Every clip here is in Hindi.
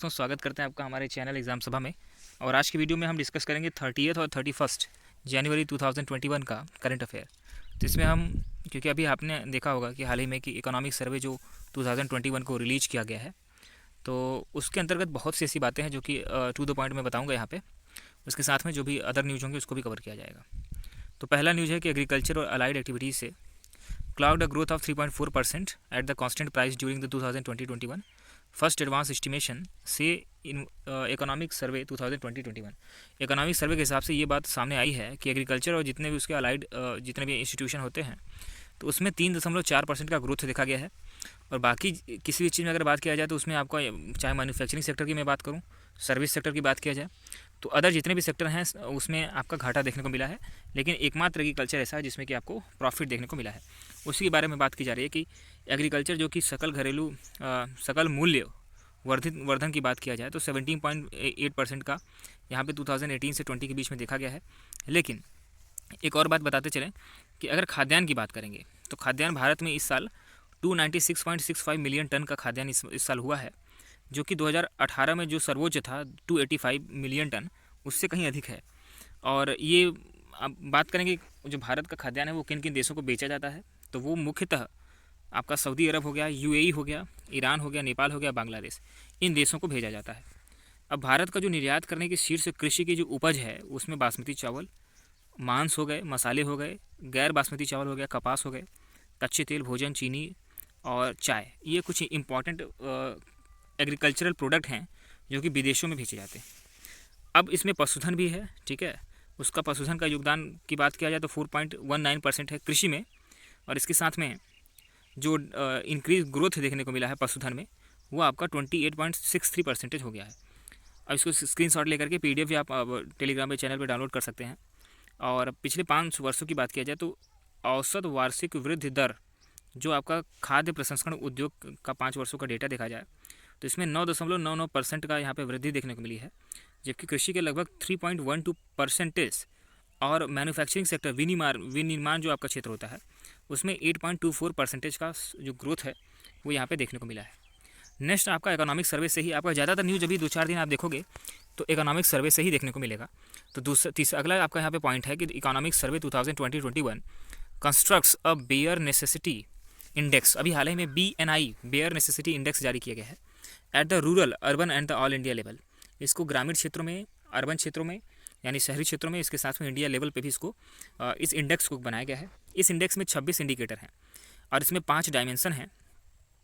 दोस्तों, स्वागत करते हैं आपका हमारे चैनल एग्ज़ाम सभा में। और आज की वीडियो में हम डिस्कस करेंगे 30th और 31 जनवरी 2021 का करंट अफेयर। तो इसमें हम, क्योंकि अभी आपने देखा होगा कि हाल ही में कि इकोनॉमिक सर्वे जो 2021 को रिलीज किया गया है, तो उसके अंतर्गत बहुत सी ऐसी बातें हैं जो कि टू द पॉइंट मैं बताऊँगा यहाँ पर। उसके साथ में जो भी अदर न्यूज़ होंगे उसको भी कवर किया जाएगा। तो पहला न्यूज़ है कि एग्रीकल्चर और अलाइड एक्टिविटीज़ से cloud a growth of 3.4% at the constant price during the 2020-21 first advance estimation से in economic survey 2020-21। Economic survey के हिसाब से ये बात सामने आई है कि एग्रीकल्चर और जितने भी उसके अलाइड जितने भी इंस्टीट्यूशन होते हैं, तो उसमें 3.4% का ग्रोथ देखा गया है। और बाकी किसी भी चीज़ में अगर बात किया जाए तो उसमें आपका, चाहे मैन्युफैक्चरिंग सेक्टर की मैं बात करूँ, सर्विस सेक्टर की बात किया जाए, तो अदर जितने भी सेक्टर हैं उसमें आपका घाटा देखने को मिला है। लेकिन एकमात्र एग्रीकल्चर ऐसा है जिसमें कि आपको प्रॉफिट देखने को मिला है। उसी के बारे में बात की जा रही है कि एग्रीकल्चर जो कि सकल मूल्य वर्धन की बात किया जाए तो 17.8% का यहाँ पे 2018 से 20 के बीच में देखा गया है। लेकिन एक और बात बताते चलें कि अगर खाद्यान्न की बात करेंगे तो खाद्यान्न भारत में इस साल 296.65 मिलियन टन का खाद्यान्न इस साल हुआ है, जो कि 2018 में जो सर्वोच्च था 285 मिलियन टन, उससे कहीं अधिक है। और ये अब बात करेंगे जो भारत का खाद्यान्न है वो किन किन देशों को बेचा जाता है, तो वो मुख्यतः आपका सऊदी अरब हो गया, यूएई हो गया, ईरान हो गया, नेपाल हो गया, बांग्लादेश, इन देशों को भेजा जाता है। अब भारत का जो निर्यात करने की शीर्ष कृषि की जो उपज है उसमें बासमती चावल, मांस हो गए, मसाले हो गए, गैर बासमती चावल हो गया, कपास हो गए, कच्चे तेल, भोजन, चीनी और चाय, ये कुछ इंपॉर्टेंट एग्रीकल्चरल प्रोडक्ट हैं जो कि विदेशों में भेजे जाते हैं। अब इसमें पशुधन भी है, ठीक है। उसका पशुधन का योगदान की बात किया जाए तो 4.19% है कृषि में। और इसके साथ में जो इंक्रीज ग्रोथ देखने को मिला है पशुधन में, वो आपका 28.63% हो गया है। अब इसको स्क्रीनशॉट लेकर के PDF भी आप टेलीग्राम पे चैनल पे डाउनलोड कर सकते हैं। और पिछले 5 वर्षों की बात किया जाए तो औसत वार्षिक वृद्धि दर जो आपका खाद्य प्रसंस्करण उद्योग का 5 वर्षों का डेटा देखा जाए तो इसमें 9.99% का यहाँ पे वृद्धि देखने को मिली है, जबकि कृषि के लगभग 3.12% और मैन्युफैक्चरिंग सेक्टर विनिर्माण जो आपका क्षेत्र होता है उसमें 8.24% का जो ग्रोथ है वो यहाँ पे देखने को मिला है। नेक्स्ट आपका इकोनॉमिक सर्वे से ही आपका ज़्यादातर न्यूज़ अभी 2-4 दिन आप देखोगे तो इकोनॉमिक सर्वे से ही देखने को मिलेगा। तो अगला आपका यहाँ पे पॉइंट है कि economic survey 2020-21 constructs a bear necessity index. अभी हाल ही में BNI बेयर नेसेसिटी इंडेक्स जारी किया गया है at the rural, urban and the all India level. इसको ग्रामीण क्षेत्रों में, अर्बन क्षेत्रों में यानी शहरी क्षेत्रों में, इसके साथ में इंडिया लेवल पे भी इसको इस इंडेक्स को बनाया गया है। इस इंडेक्स में 26 इंडिकेटर हैं और इसमें 5 डायमेंशन हैं,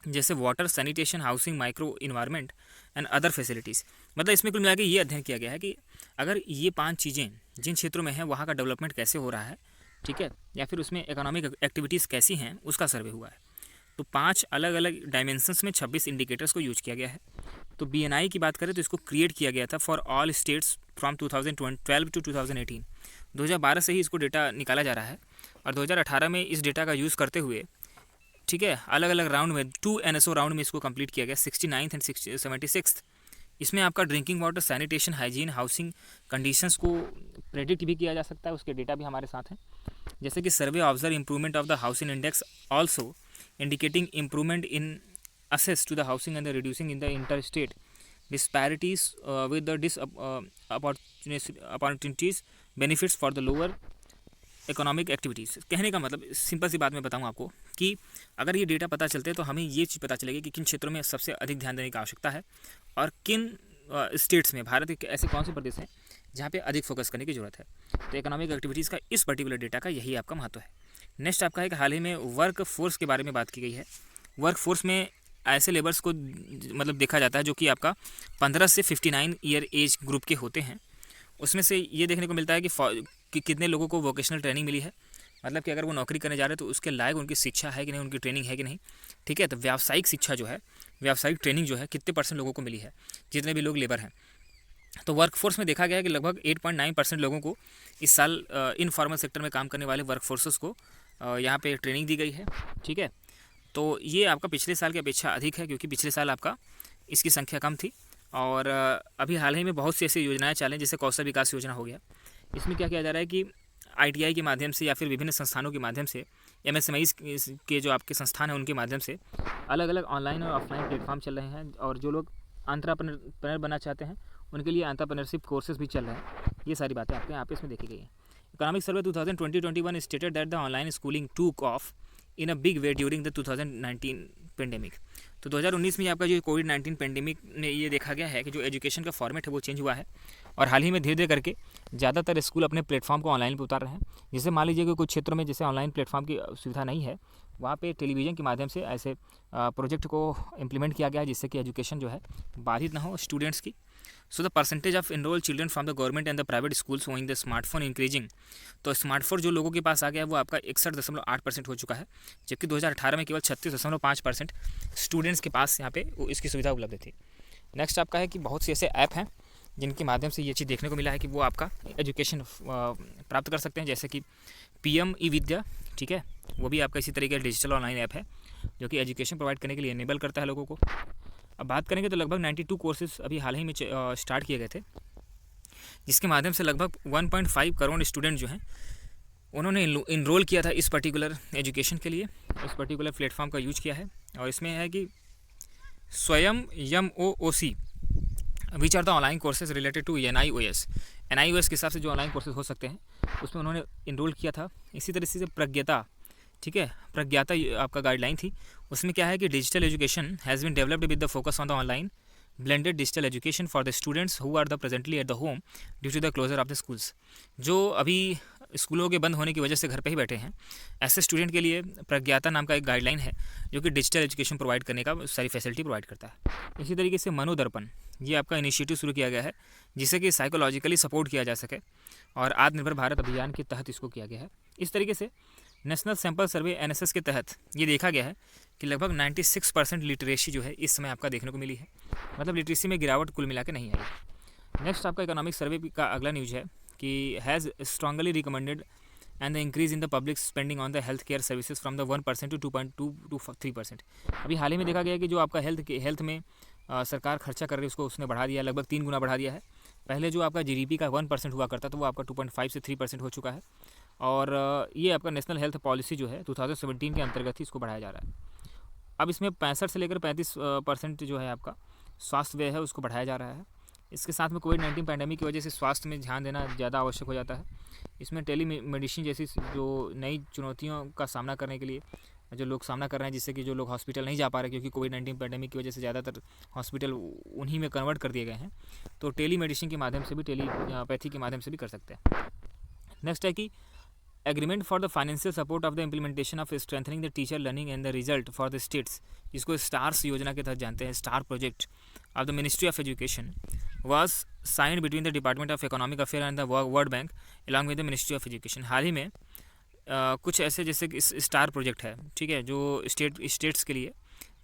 जैसे water, sanitation, housing, micro environment and other facilities. मतलब इसमें कुल मिला के ये अध्ययन किया गया है कि अगर ये 5 चीज़ें जिन क्षेत्रों में हैं वहाँ का डेवलपमेंट कैसे हो रहा है, ठीक है, या फिर उसमें इकोनॉमिक एक्टिविटीज़ कैसी हैं, उसका सर्वे हुआ है। तो 5 अलग अलग डायमेंशंस में 26 इंडिकेटर्स को यूज किया गया है। तो BNI की बात करें तो इसको क्रिएट किया गया था for all states from 2012 to 2018। 2012 से ही इसको डेटा निकाला जा रहा है और 2018 में इस डेटा का यूज़ करते हुए, ठीक है, अलग अलग राउंड में 2 NSO राउंड में इसको कंप्लीट किया गया, 69th एंड 76th। इसमें आपका drinking water, sanitation, hygiene, housing conditions को प्रेडिक्ट भी किया जा सकता है, उसके डेटा भी हमारे साथ हैं। जैसे कि survey observe improvement of the housing index also indicating improvement in access to the housing and the reducing in the interstate disparities with the opportunities benefits for the lower economic activities. कहने का मतलब सिंपल सी बात मैं बताऊं आपको कि अगर ये डेटा पता चलते हैं तो हमें ये चीज़ पता चलेगी कि किन क्षेत्रों में सबसे अधिक ध्यान देने की आवश्यकता है और किन स्टेट्स में, भारत के ऐसे कौन से प्रदेश हैं जहाँ पे अधिक फोकस करने की ज़रूरत है। तो इकोनॉमिक एक्टिविटीज़ का इस पर्टिकुलर डेटा का यही आपका महत्व है। नेक्स्ट आपका है कि हाल ही में वर्क फोर्स के बारे में बात की गई है। वर्क फोर्स में ऐसे लेबर्स को मतलब देखा जाता है जो कि आपका 15 से 59 ईयर एज ग्रुप के होते हैं। उसमें से ये देखने को मिलता है कि कितने लोगों को वोकेशनल ट्रेनिंग मिली है, मतलब कि अगर वो नौकरी करने जा रहे हैं तो उसके लायक उनकी शिक्षा है कि नहीं, उनकी ट्रेनिंग है कि नहीं, ठीक है। तो व्यावसायिक शिक्षा जो है, व्यावसायिक ट्रेनिंग जो है, कितने % लोगों को मिली है, जितने भी लोग लेबर हैं। तो वर्कफोर्स में देखा गया है कि लगभग 8.9% लोगों को इस साल इनफॉर्मल सेक्टर में काम करने वाले वर्कफोर्सेस को यहाँ पे ट्रेनिंग दी गई है, ठीक है। तो ये आपका पिछले साल की अपेक्षा अधिक है, क्योंकि पिछले साल आपका इसकी संख्या कम थी। और अभी हाल ही में बहुत सी ऐसी योजनाएं चालें, जैसे कौशल विकास योजना हो गया। इसमें क्या किया जा रहा है कि ITI के माध्यम से या फिर विभिन्न संस्थानों के माध्यम से, MSMEs के जो आपके संस्थान हैं उनके माध्यम से अलग अलग ऑनलाइन और ऑफलाइन प्लेटफॉर्म चल रहे हैं। और जो लोग एंटरप्रेन्योर बनना चाहते हैं उनके लिए एंटरप्रेन्योरशिप कोर्सेज भी चल रहे हैं। ये सारी बातें आपके यहाँ पे इसमें देखी गई हैं। Economic survey 2020-21 stated that the online schooling took off in a big way during the 2019 pandemic. तो 2019 में आपका जो कोविड-19 पेंडेमिक ने ये देखा गया है कि जो एजुकेशन का फॉर्मेट है वो चेंज हुआ है और हाल ही में धीरे धीरे करके ज़्यादातर स्कूल अपने प्लेटफॉर्म को ऑनलाइन पे उतार रहे हैं। जैसे मान लीजिए कि कुछ क्षेत्रों में जैसे ऑनलाइन प्लेटफॉर्म की सुविधा नहीं है, वहाँ पे टेलीविज़न के माध्यम से ऐसे प्रोजेक्ट को इम्प्लीमेंट किया गया है जिससे कि एजुकेशन जो है बाधित ना हो स्टूडेंट्स की। So the percentage of enrol children from the government and the private schools owing the smartphone increasing. तो स्मार्टफोन जो लोगों के पास आ गया है वो आपका 61.8% हो चुका है, जबकि 2018 में केवल 36.5% स्टूडेंट्स के पास यहाँ पे इसकी सुविधा उपलब्ध थी। नेक्स्ट आपका है कि बहुत से ऐसे ऐप हैं जिनके माध्यम से ये चीज़ देखने को मिला है कि वो आपका एजुकेशन प्राप्त कर सकते हैं, जैसे कि PM ई-विद्या, ठीक है, वो भी आपका इसी तरीके का डिजिटल ऑनलाइन ऐप है जो कि एजुकेशन प्रोवाइड करने के लिए इनेबल करता है लोगों को। अब बात करेंगे तो लगभग 92 कोर्सेज अभी हाल ही में स्टार्ट किए गए थे, जिसके माध्यम से लगभग 1.5 करोड़ स्टूडेंट जो हैं उन्होंने इनरोल किया था इस पर्टिकुलर एजुकेशन के लिए, इस पर्टिकुलर प्लेटफॉर्म का यूज किया है। और इसमें है कि Swayam MOOC which are the online courses related to NIOS के हिसाब से जो ऑनलाइन कोर्सेज हो सकते हैं उसमें उन्होंने इनरोल किया था। इसी तरह से प्रज्ञता, ठीक है, प्रज्ञाता आपका गाइडलाइन थी, उसमें क्या है कि digital education has been developed with the focus on the online blended digital education for the students who are the presently at the home due to the closure of the schools. जो अभी स्कूलों के बंद होने की वजह से घर पे ही बैठे हैं, ऐसे स्टूडेंट के लिए प्रज्ञाता नाम का एक गाइडलाइन है जो कि डिजिटल एजुकेशन प्रोवाइड करने का सारी फैसिलिटी प्रोवाइड करता है। इसी तरीके से मनोदर्पण, ये आपका इनिशिएटिव शुरू किया गया है जिससे कि साइकोलॉजिकली सपोर्ट किया जा सके और आत्मनिर्भर भारत अभियान के तहत इसको किया गया है। इस तरीके से नेशनल सैंपल सर्वे NSS के तहत ये देखा गया है कि लगभग 96% लिटरेसी जो है इस समय आपका देखने को मिली है, मतलब लिटरेसी में गिरावट कुल मिला के नहीं आई। नेक्स्ट आपका इकोनॉमिक सर्वे का अगला न्यूज़ है कि has strongly recommended and the increase in the public spending on the health care services from the 1% to 2.2 to 3%। अभी हाल ही में देखा गया है कि जो आपका हेल्थ में सरकार खर्चा कर रही है उसको उसने बढ़ा दिया, लगभग 3 गुना बढ़ा दिया है। पहले जो आपका GDP का 1% हुआ करता था वो आपका 2.5 से 3% हो चुका है और ये आपका नेशनल हेल्थ पॉलिसी जो है 2017 के अंतर्गत ही इसको बढ़ाया जा रहा है। अब इसमें 65 से लेकर 35% जो है आपका स्वास्थ्य व्यय है उसको बढ़ाया जा रहा है। इसके साथ में कोविड-19 पैंडेमिक की वजह से स्वास्थ्य में ध्यान देना ज़्यादा आवश्यक हो जाता है। इसमें टेलीमेडिसिन जैसी जो नई चुनौतियों का सामना करने के लिए जो लोग सामना कर रहे हैं, जिससे कि जो लोग हॉस्पिटल नहीं जा पा रहे क्योंकि कोविड-19 पैंडेमिक की वजह से ज़्यादातर हॉस्पिटल उन्हीं में कन्वर्ट कर दिए गए हैं, तो टेलीमेडिसिन के माध्यम से भी टेलीपैथी के माध्यम से भी कर सकते हैं। नेक्स्ट है कि agreement for the financial support of the implementation of strengthening the teacher learning and the result for the states, जिसको स्टार्स योजना के तहत जानते हैं, star project of the ministry of education was signed between the Department of Economic Affairs and the World Bank along with the Ministry of Education। हाल ही में कुछ ऐसे जैसे कि स्टार प्रोजेक्ट है, ठीक है, जो स्टेट्स के लिए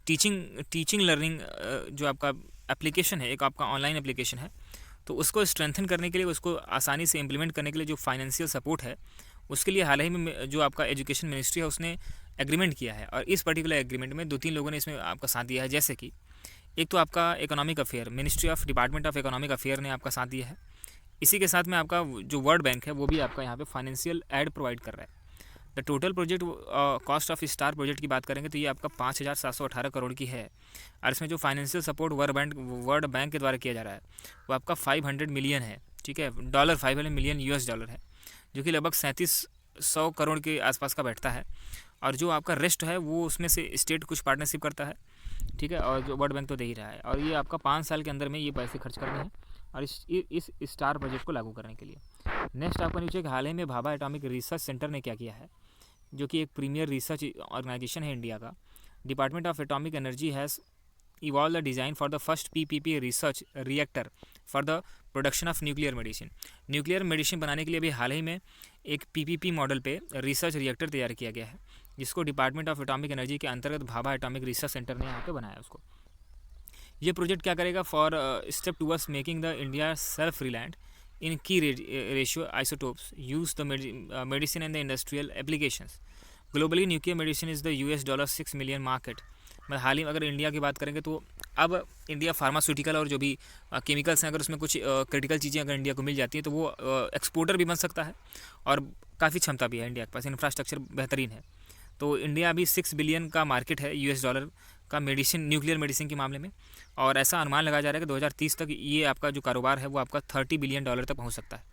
टीचिंग लर्निंग जो आपका एप्लीकेशन है, एक आपका ऑनलाइन एप्लीकेशन है, तो उसको स्ट्रेंथन करने के लिए, उसको आसानी से इम्प्लीमेंट करने के लिए जो फाइनेंशियल सपोर्ट है उसके लिए हाल ही में जो आपका एजुकेशन मिनिस्ट्री है उसने एग्रीमेंट किया है। और इस पर्टिकुलर एग्रीमेंट में 2-3 लोगों ने इसमें आपका साथ दिया है, जैसे कि एक तो आपका economic affair, ministry of department of economic affair ने आपका साथ दिया है। इसी के साथ में आपका जो वर्ल्ड बैंक है वो भी आपका यहाँ पे फाइनेंशियल एड प्रोवाइड कर रहा है। The total project cost of star project की बात करेंगे तो ये आपका 5,718 करोड़ की है और इसमें जो फाइनेंशियल सपोर्ट वर्ल्ड बैंक के द्वारा किया जा रहा है वो आपका 500 मिलियन है, ठीक है, $500 मिलियन US है, जो कि लगभग 3700 करोड़ के आसपास का बैठता है। और जो आपका रेस्ट है वो उसमें से स्टेट कुछ पार्टनरशिप करता है, ठीक है, और जो वर्ल्ड बैंक तो दे ही रहा है। और ये आपका 5 साल के अंदर में ये पैसे खर्च करने हैं और इस स्टार प्रोजेक्ट को लागू करने के लिए। नेक्स्ट आपका नीचे हाल ही में भाभा एटॉमिक रिसर्च सेंटर ने क्या किया है, जो कि एक प्रीमियर रिसर्च ऑर्गेनाइजेशन है इंडिया का। Department of atomic energy has evolve the design for the first PPP research reactor for the production of nuclear medicine. Nuclear medicine बनाने के लिए भी हाल ही में एक PPP मॉडल पे रिसर्च रिएक्टर तैयार किया गया है, जिसको डिपार्टमेंट ऑफ एटॉमिक एनर्जी के अंतर्गत भाभा एटॉमिक रिसर्च सेंटर ने यहाँ पे बनाया उसको। ये प्रोजेक्ट क्या करेगा, for step towards making the India self reliant in key radio isotopes use the medicine and the industrial applications. Globally nuclear medicine is the $6 million market. मतलब हाल ही में अगर इंडिया की बात करेंगे तो अब इंडिया फार्मास्यूटिकल और जो भी केमिकल्स हैं, अगर उसमें कुछ क्रिटिकल चीज़ें अगर इंडिया को मिल जाती हैं तो वो एक्सपोर्टर भी बन सकता है और काफ़ी क्षमता भी है इंडिया के पास, इंफ्रास्ट्रक्चर बेहतरीन है। तो इंडिया अभी $6 बिलियन का मार्केट है US का मेडिसिन, न्यूक्लियर मेडिसिन के मामले में। और ऐसा अनुमान लगाया जा रहा है कि 2030 तक ये आपका जो कारोबार है वो आपका $30 बिलियन तक पहुँच सकता है।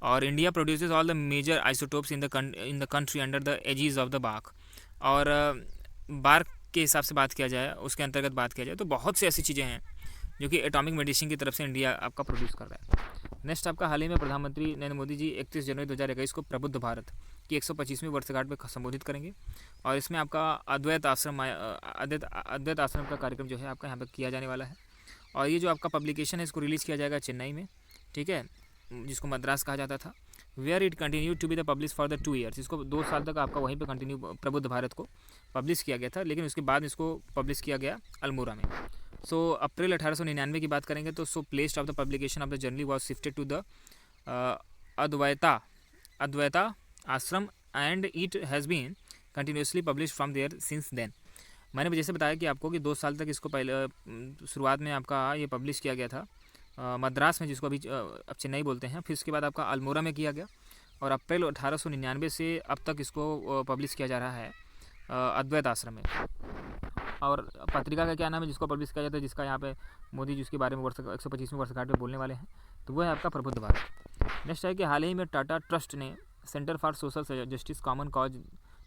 और India produces all the major isotopes in the country under the aegis of the BARC. और बार्क के हिसाब से बात किया जाए, उसके अंतर्गत बात किया जाए तो बहुत सी ऐसी चीज़ें हैं जो कि एटॉमिक मेडिसिन की तरफ से इंडिया आपका प्रोड्यूस कर रहा है। नेक्स्ट आपका हाल ही में प्रधानमंत्री नरेंद्र मोदी जी 31 जनवरी 2021 को प्रबुद्ध भारत की 125वीं वर्षगांठ में संबोधित करेंगे। और इसमें आपका अद्वैत आश्रम का कार्यक्रम जो है आपका यहाँ पर किया जाने वाला है। और ये जो आपका पब्लिकेशन है इसको रिलीज़ किया जाएगा चेन्नई में, ठीक है, जिसको मद्रास कहा जाता था। Where it continue to be the publish for the 2 years. इसको 2 साल तक आपका वहीं पे कंटिन्यू प्रबुद्ध भारत को पब्लिश किया गया था, लेकिन उसके बाद इसको पब्लिश किया गया अल्मोड़ा में। सो अप्रैल 1899 की बात करेंगे तो so place of the publication of the journal was shifted to the Advaita Ashrama and it has been continuously publish from there since then. मैंने जैसे बताया कि आपको कि 2 साल तक इसको पहले शुरुआत में आपका ये पब्लिश किया गया था मद्रास में, जिसको अभी अब चेन्नई बोलते हैं। फिर उसके बाद आपका अल्मोड़ा में किया गया और अप्रैल 1899 से अब तक इसको पब्लिश किया जा रहा है अद्वैत आश्रम में। और पत्रिका का क्या नाम है जिसको पब्लिश किया जाता है, जिसका यहाँ पे मोदी जी उसके बारे में 125वीं वर्षगांठ में बोलने वाले हैं, तो वो है आपका प्रबुद्ध भारत। नेक्स्ट है कि हाल ही में टाटा ट्रस्ट ने centre for social justice common cause,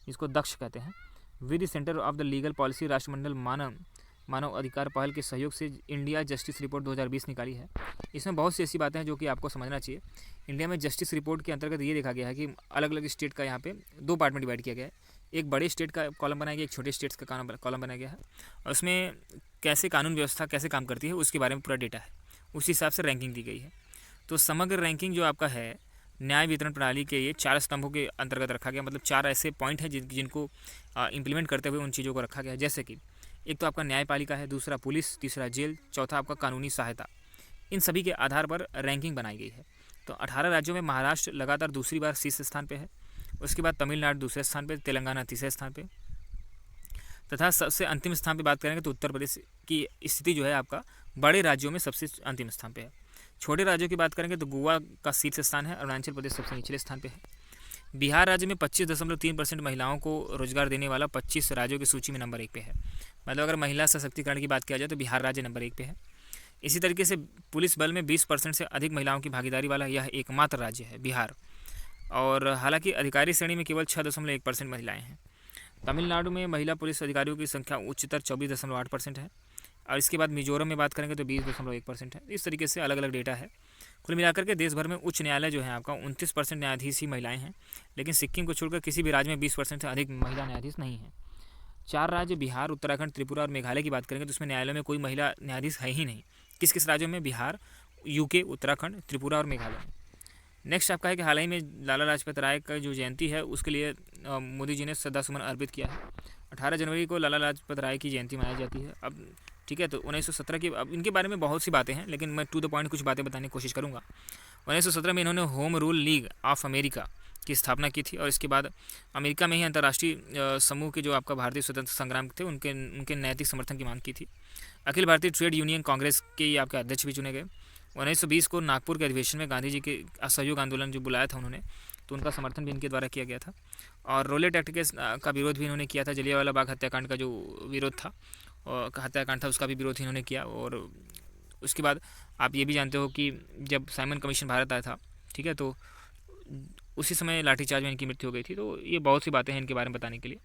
जिसको दक्ष कहते हैं, with centre of the legal policy राष्ट्रमंडल मानव अधिकार पहल के सहयोग से इंडिया जस्टिस रिपोर्ट 2020 निकाली है। इसमें बहुत सी ऐसी बातें हैं जो कि आपको समझना चाहिए। इंडिया में जस्टिस रिपोर्ट के अंतर्गत ये देखा गया है कि अलग अलग स्टेट का यहाँ पे 2 पार्ट में डिवाइड किया गया है। एक बड़े स्टेट का कॉलम बनाया गया, एक छोटे स्टेट्स का कॉलम बनाया गया है। और उसमें कैसे कानून व्यवस्था कैसे काम करती है उसके बारे में पूरा डेटा है, उस हिसाब से रैंकिंग दी गई है। तो समग्र रैंकिंग जो आपका है न्याय वितरण प्रणाली के ये 4 स्तंभों के अंतर्गत रखा गया, मतलब 4 ऐसे पॉइंट हैं जिनको इम्प्लीमेंट करते हुए उन चीज़ों को रखा गया है। जैसे कि एक तो आपका न्यायपालिका है, दूसरा पुलिस, तीसरा जेल, चौथा आपका कानूनी सहायता। इन सभी के आधार पर रैंकिंग बनाई गई है। तो 18 राज्यों में महाराष्ट्र लगातार दूसरी बार शीर्ष स्थान पे है, उसके बाद तमिलनाडु दूसरे स्थान पे, तेलंगाना तीसरे स्थान पे, तथा सबसे अंतिम स्थान पे बात करेंगे तो उत्तर प्रदेश की स्थिति जो है आपका बड़े राज्यों में सबसे अंतिम स्थान पे है। छोटे राज्यों की बात करेंगे तो गोवा का शीर्ष स्थान है, अरुणाचल प्रदेश सबसे निचले स्थान पे है। बिहार राज्य में 25.3% महिलाओं को रोजगार देने वाला 25 राज्यों की सूची में नंबर 1 पे है। मतलब अगर महिला सशक्तिकरण की बात किया जाए तो बिहार राज्य नंबर 1 पे है। इसी तरीके से पुलिस बल में 20% से अधिक महिलाओं की भागीदारी वाला यह एकमात्र राज्य है बिहार। और हालांकि अधिकारी श्रेणी में केवल 6.1% महिलाएं हैं। तमिलनाडु में महिला पुलिस अधिकारियों की संख्या उच्चतर 24.8% है। और इसके बाद मिजोरम में बात करेंगे तो 20.1% है। इस तरीके से अलग अलग डेटा है। कुल मिलाकर के देश भर में उच्च न्यायालय जो है आपका 29% न्यायाधीश ही महिलाएं हैं, लेकिन सिक्किम को छोड़कर किसी भी राज्य में 20% से अधिक महिला न्यायाधीश नहीं है। 4 राज्य बिहार, उत्तराखंड, त्रिपुरा और मेघालय की बात करेंगे तो उसमें न्यायालय में कोई महिला न्यायाधीश है ही नहीं। किस किस राज्यों में? बिहार, यूके, उत्तराखंड, त्रिपुरा और मेघालय। नेक्स्ट आपका है कि हाल ही में लाला लाजपत राय का जो जयंती है उसके लिए मोदी जी ने श्रद्धासुमन अर्पित किया है। 18 जनवरी को लाला लाजपत राय की जयंती मनाई जाती है। अब ठीक है, तो 1917 की, अब इनके बारे में बहुत सी बातें हैं लेकिन मैं टू द पॉइंट कुछ बातें बताने की कोशिश करूँगा। 1917 में इन्होंने home rule league of America की स्थापना की थी और इसके बाद अमेरिका में ही अंतर्राष्ट्रीय समूह के जो आपका भारतीय स्वतंत्र संग्राम थे उनके नैतिक समर्थन की मांग की थी। अखिल भारतीय ट्रेड यूनियन कांग्रेस के आपके अध्यक्ष भी चुने गए। 1920 को नागपुर के अधिवेशन में गांधी जी के असहयोग आंदोलन जो बुलाया था उन्होंने, तो उनका समर्थन भी इनके द्वारा किया गया था। और रोलेट एक्ट का विरोध भी इन्होंने किया था। जलियांवाला बाग हत्याकांड का जो विरोध था और हत्याकांड था उसका भी विरोध इन्होंने किया। और उसके बाद आप ये भी जानते हो कि जब साइमन कमीशन भारत आया था, ठीक है, तो उसी समय लाठीचार्ज में इनकी मृत्यु हो गई थी। तो ये बहुत सी बातें हैं इनके बारे में बताने के लिए।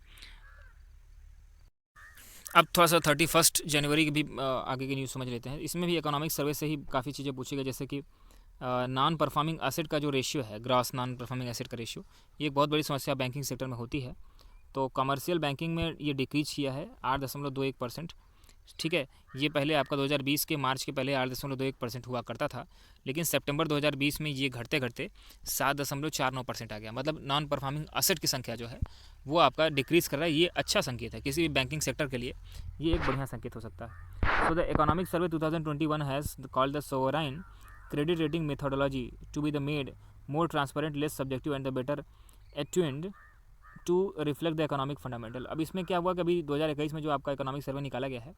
अब थोड़ा सा 31 जनवरी की भी आगे की न्यूज़ समझ लेते हैं। इसमें भी इकोनॉमिक सर्वे से ही काफ़ी चीज़ें पूछी गई, जैसे कि नॉन परफॉर्मिंग एसेट का जो रेशियो है, ग्रॉस नॉन परफॉर्मिंग एसेट का रेशियो, ये एक बहुत बड़ी समस्या बैंकिंग सेक्टर में होती है। तो कमर्शियल बैंकिंग में ये डिक्रीज किया है 8.21%। ठीक है, ये पहले आपका 2020 के मार्च के पहले 8.21% हुआ करता था, लेकिन सितंबर 2020 में ये घटते घटते 7.49% आ गया। मतलब नॉन परफॉर्मिंग एसेट की संख्या जो है वो आपका डिक्रीज़ कर रहा है। ये अच्छा संकेत है किसी भी बैंकिंग सेक्टर के लिए, ये एक बढ़िया संकेत हो सकता है। So the economic survey 2021 has called the sovereign credit rating methodology to be the made more transparent, less subjective and the better attuned to reflect the economic fundamental. अब इसमें क्या हुआ कि अभी 2021 में जो आपका इकोनॉमिक सर्वे निकाला गया है,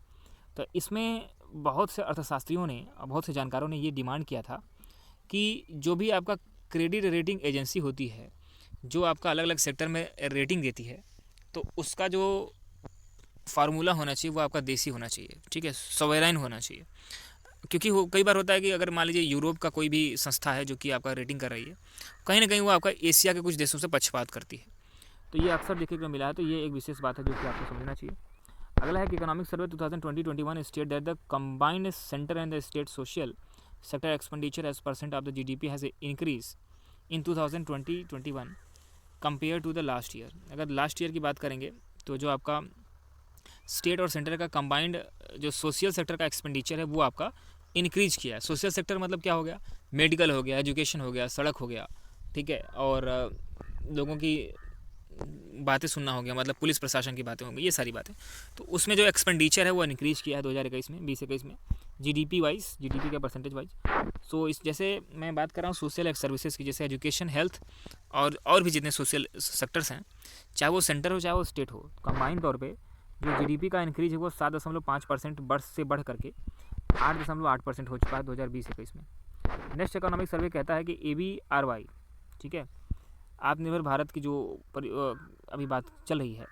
तो इसमें बहुत से अर्थशास्त्रियों ने और बहुत से जानकारों ने ये डिमांड किया था कि जो भी आपका क्रेडिट रेटिंग एजेंसी होती है, जो आपका अलग अलग सेक्टर में रेटिंग देती है, तो उसका जो फार्मूला होना चाहिए वो आपका देसी होना चाहिए, ठीक है, सॉवरेन होना चाहिए। क्योंकि वो कई बार होता है कि अगर मान लीजिए यूरोप का कोई भी संस्था है जो कि आपका रेटिंग कर रही है, कहीं ना कहीं वो आपका एशिया के कुछ देशों से पक्षपात करती है, तो ये अक्सर देखने को मिला है। तो ये एक विशेष बात है जो कि आपको समझना चाहिए। अगला है कि economic survey 2020-21 state that the combined centre and the state social sector expenditure as percent of the GDP has increase in 2020-21 compare to the last year. अगर लास्ट ईयर की बात करेंगे तो जो आपका स्टेट और सेंटर का कंबाइंड जो सोशल सेक्टर का एक्सपेंडिचर है वो आपका इंक्रीज किया है। सोशल सेक्टर मतलब क्या हो गया, मेडिकल हो गया, एजुकेशन हो गया, सड़क हो गया, ठीक है, और लोगों की बातें सुनना हो गया, मतलब पुलिस प्रशासन की बातें होंगी, ये सारी बातें। तो उसमें जो एक्सपेंडिचर है वो इंक्रीज किया है 2021 में, 2021 में, जीडीपी वाइज, जीडीपी के परसेंटेज वाइज। सो इस जैसे मैं बात कर रहा हूँ सोशल सर्विसेज की, जैसे एजुकेशन, हेल्थ और भी जितने सोशल सेक्टर्स हैं, चाहे वो सेंटर हो चाहे वो स्टेट हो, कंबाइंड तौर पर जो जीडीपी का इंक्रीज है वो 7.5% वर्ष से बढ़ करके 8.8% हो चुका है 2020-21 में। नेक्स्ट इकोनॉमिक सर्वे कहता है कि ABRY, ठीक है, आत्मनिर्भर भारत की जो अभी बात चल रही है,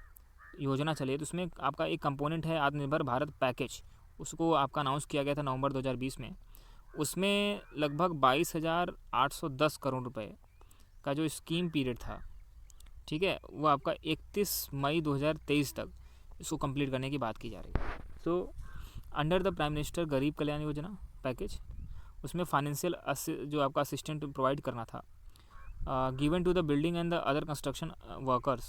योजना चली है, तो उसमें आपका एक कंपोनेंट है आत्मनिर्भर भारत पैकेज। उसको आपका अनाउंस किया गया था नवंबर 2020 में। उसमें लगभग 22,810 करोड़ रुपए का जो स्कीम पीरियड था, ठीक है, वो आपका 31 मई 2023 तक इसको कंप्लीट करने की बात की जा रही है। So under the prime minister गरीब कल्याण योजना पैकेज, उसमें फाइनेंशियल जो आपका असिस्टेंट प्रोवाइड करना था, given to the building and the other construction workers,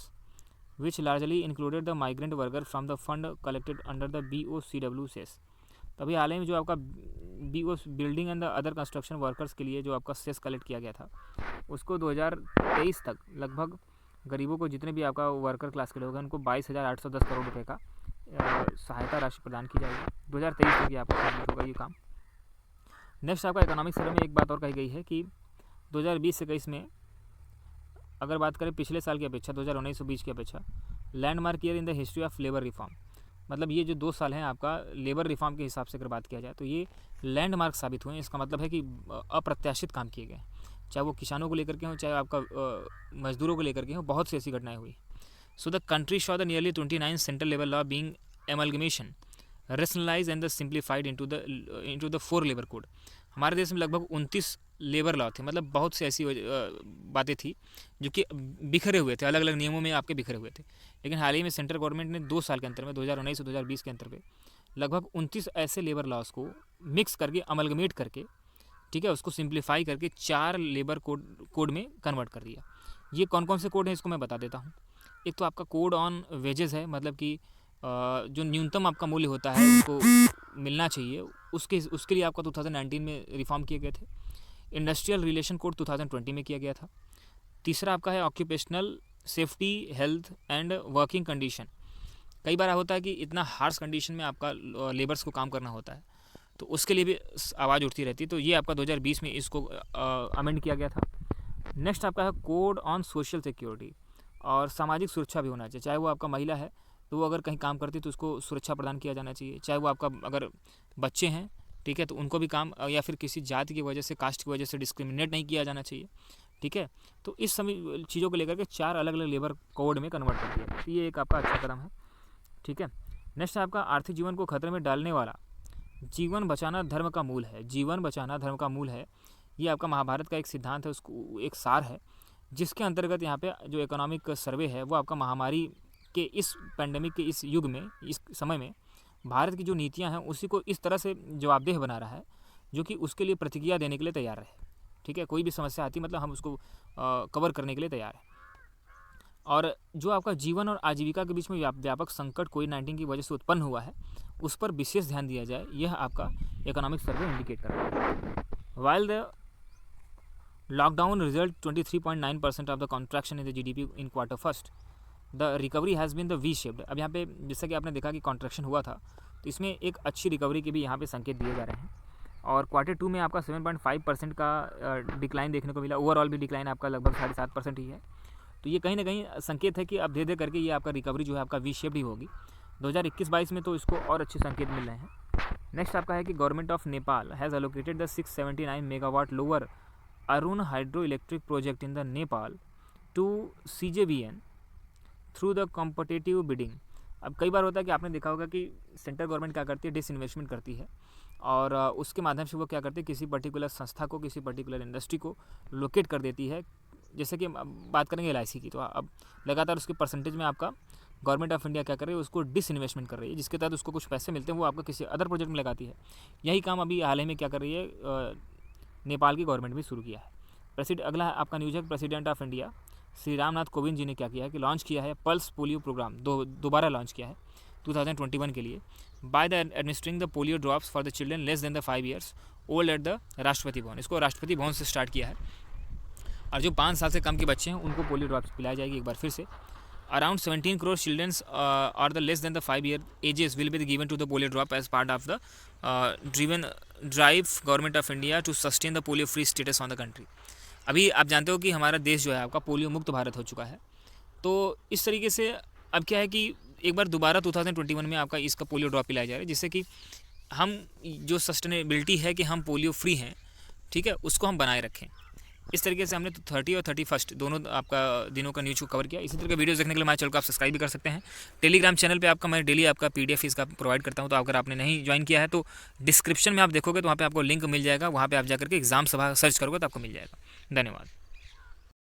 which largely included the migrant worker from the fund collected under the BOCW cess. तभी हाल ही में जो आपका building and the other construction workers के लिए जो आपका सेस कलेक्ट किया गया था, उसको 2023 तक लगभग गरीबों को, जितने भी आपका वर्कर क्लास के लोग हैं, उनको 22,810 करोड़ रुपए का सहायता राशि प्रदान की जाएगी। 2023 तक ये आपका कंप्लीट होगा ये काम। नेक्स्ट आपका इकोनॉमिक सर्वे में एक बात और कही गई है कि 2020-21 में अगर बात करें पिछले साल की अपेक्षा, 2019-20 की अपेक्षा, landmark year in the history of labour reform, मतलब ये जो 2 साल हैं आपका लेबर रिफॉर्म के हिसाब से अगर बात किया जाए तो ये लैंडमार्क साबित हुए हैं। इसका मतलब है कि अप्रत्याशित काम किए गए, चाहे वो किसानों को लेकर के हों, चाहे आपका मजदूरों को लेकर के हों, बहुत सी ऐसी घटनाएं हुई। So the country saw the nearly 29 central labour law being amalgamation, rationalise and the simplified into the 4 labour code. हमारे देश में लगभग 29 लेबर लॉ थे, मतलब बहुत सी ऐसी बातें थी जो कि बिखरे हुए थे, अलग अलग नियमों में आपके बिखरे हुए थे। लेकिन हाल ही में सेंट्रल गवर्नमेंट ने 2 साल के अंतर में, 2019 और 2020 के अंतर पे, लगभग 29 ऐसे लेबर लॉज को मिक्स करके, अमलगमेट करके, ठीक है, उसको सिंप्लीफाई करके 4 लेबर कोड में कन्वर्ट कर दिया। ये कौन कौन से कोड हैं इसको मैं बता देता हूँ। एक तो आपका कोड ऑन वेजेस है, मतलब कि जो न्यूनतम आपका मूल्य होता है उसको मिलना चाहिए, उसके लिए आपका 2019 में रिफॉर्म किए गए थे। इंडस्ट्रियल रिलेशन कोड 2020 में किया गया था। तीसरा आपका है occupational safety, health and working condition. कई बार होता है कि इतना हार्श कंडीशन में आपका लेबर्स को काम करना होता है, तो उसके लिए भी आवाज़ उठती रहती है। तो ये आपका 2020 में इसको अमेंड किया गया था। नेक्स्ट आपका है कोड ऑन सोशल सिक्योरिटी, और सामाजिक सुरक्षा भी होना चाहिए। चाहे वो आपका महिला है तो वो अगर कहीं काम करती है तो उसको सुरक्षा प्रदान किया जाना चाहिए। चाहे वो आपका अगर बच्चे हैं, ठीक है, तो उनको भी काम, या फिर किसी जाति की वजह से, कास्ट की वजह से डिस्क्रिमिनेट नहीं किया जाना चाहिए, ठीक है। तो इस सभी चीज़ों को लेकर के 4 अलग अलग लेबर कोड में कन्वर्ट कर दिया। तो ये एक आपका अच्छा कदम है, ठीक है। नेक्स्ट आपका आर्थिक जीवन को खतरे में डालने वाला, जीवन बचाना धर्म का मूल है। जीवन बचाना धर्म का मूल है, ये आपका महाभारत का एक सिद्धांत है, उसको एक सार है, जिसके अंतर्गत यहाँ पे जो इकोनॉमिक सर्वे है वो आपका महामारी के इस पैंडेमिक के इस युग में, इस समय में भारत की जो नीतियां हैं उसी को इस तरह से जवाबदेह बना रहा है जो कि उसके लिए प्रतिक्रिया देने के लिए तैयार रहे, ठीक है। कोई भी समस्या आती मतलब हम उसको कवर करने के लिए तैयार हैं। और जो आपका जीवन और आजीविका के बीच में व्यापक संकट कोविड-19 की वजह से उत्पन्न हुआ है, उस पर विशेष ध्यान दिया जाए, यह आपका इकोनॉमिक सर्वे इंडिकेट कर रहा है। While the lockdown result 23.9% of the contraction in the GDP in quarter first, the recovery has been the V shaped. अब यहाँ पे जैसा कि आपने देखा कि कॉन्ट्रैक्शन हुआ था, तो इसमें एक अच्छी रिकवरी के भी यहाँ पे संकेत दिए जा रहे हैं। और क्वार्टर 2 में आपका 7.5% का डिक्लाइन देखने को मिला। ओवरऑल भी डिक्लाइन आपका लगभग 7.5% ही है। तो ये कहीं ना कहीं संकेत है कि अब धीरे धीरे करके ये आपका रिकवरी जो है आपका वी शेप्ड ही होगी। 2021-22 में तो इसको और अच्छे संकेत मिल रहे हैं। नेक्स्ट आपका है कि government of Nepal has allocated the 679 megawatt lower Arun hydro electric project in the Nepal to CJBN through the competitive bidding। अब कई बार होता है कि आपने देखा होगा कि सेंट्रल गवर्नमेंट क्या करती है, डिसइन्वेस्टमेंट करती है, और उसके माध्यम से वो क्या करते हैं, किसी पर्टिकुलर संस्था को, किसी पर्टिकुलर इंडस्ट्री को लोकेट कर देती है। जैसे कि अब बात करेंगे LIC की, तो अब लगातार उसके परसेंटेज में आपका गवर्नमेंट ऑफ इंडिया क्या कर रही है, उसको डिसइन्वेस्टमेंट कर रही है, जिसके तहत उसको कुछ पैसे मिलते हैं, वो आपको किसी अदर प्रोजेक्ट में लगाती है। यही काम अभी हाल ही में क्या कर रही है, नेपाल की गवर्नमेंट भी शुरू किया है। अगला आपका न्यूज़ है, president of India Shri Ramnath Kovind ji ने क्या किया है कि लॉन्च किया है पल्स पोलियो प्रोग्राम, दोबारा लॉन्च किया है 2021 के लिए, by the administering the polio drops for the children less than the 5 years old at the Rashtrapati Bhavan. इसको राष्ट्रपति भवन से स्टार्ट किया है, और जो 5 साल से कम के बच्चे हैं उनको पोलियो ड्रॉप्स पिलाई जाएगी एक बार फिर से। Around 17 crore children or the less than the 5-year ages will be given to the polio drop as part of the drive government of India to sustain the polio free status on the country। अभी आप जानते हो कि हमारा देश जो है आपका पोलियो मुक्त भारत हो चुका है। तो इस तरीके से अब क्या है कि एक बार दोबारा 2021 में आपका इसका पोलियो ड्रॉप पिलाया जा रहा है, जिससे कि हम जो सस्टेनेबिलिटी है कि हम पोलियो फ्री हैं, ठीक है, उसको हम बनाए रखें। इस तरीके से हमने तो 30 और 31 दोनों आपका दिनों का न्यूज़ को कवर किया। इसी तरह के वीडियोस देखने के लिए हमारे चैनल को आप सब्सक्राइब भी कर सकते हैं। टेलीग्राम चैनल पे आपका मैं डेली आपका PDF इसका प्रोवाइड करता हूं, तो अगर आपने नहीं ज्वाइन किया है तो डिस्क्रिप्शन में आप देखोगे तो वहाँ पे आपको लिंक मिल जाएगा, वहाँ पे आप जाकर के एग्जाम सभा सर्च करोगे तो आपको मिल जाएगा। धन्यवाद।